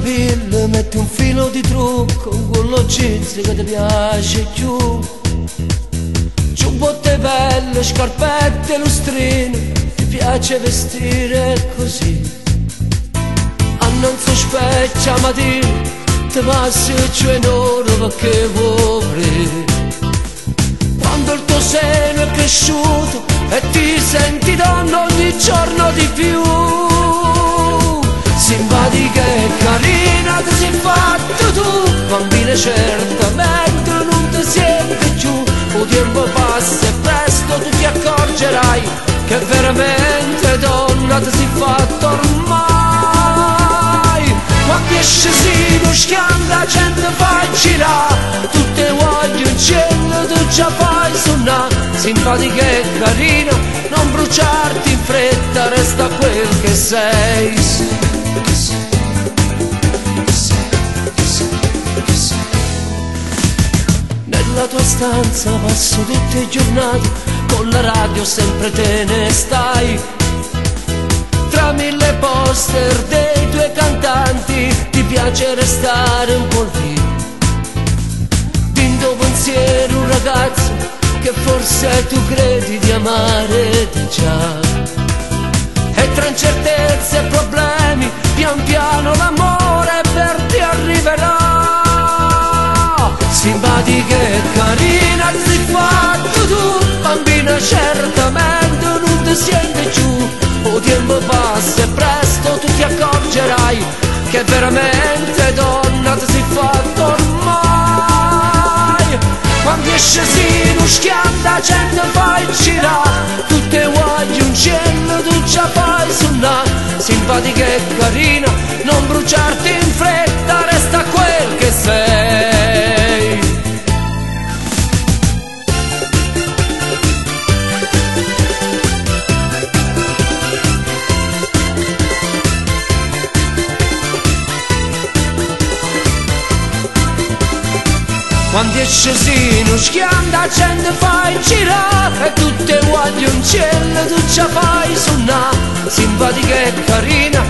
capelli metti un filo di trucco, con quello jeans che ti piace più. Giubbotte pelle, scarpette, lustrine, ti piace vestire così. A non sospeccia ma ti passi giù in oro perché vuoi. Quando il tuo seno è cresciuto e ti senti donna ogni giorno di più. Simpatica e carina ti sei fatto tu, bambina certamente non ti senti più. Il tempo passa e presto tu ti accorgerai che veramente donna ti sei fatto ormai. Quando esce si non schianta la gente fa girare, tutte voglio un cielo tu già fai suonare. Simpatica e carina, non bruciarti in fretta, resta quel che sei. Nella tua stanza passo tutte le giornate, con la radio sempre te ne stai. Tra mille poster dei tuoi cantanti ti piace restare un po' lì. Tinto pensiero un ragazzo che forse tu credi di amare di già. E tra incertezze e problemi pian piano l'amore per te arriverà. Simpatica e carina ti sei fatto tu, bambina certamente non ti senti più. Il tempo passa e presto tu ti accorgerai che veramente donna ti sei fatto ormai. Quando esce si non schianta la gente fai girare, tutte voglio un cielo tu già fai suonare. Simpatica e carina, non bruciarti in fretta, resta quel che sei. Quando esce si non schianta la gente fai girare, e tutte voglio un cielo tu già fai suonare. Simpatica e carina,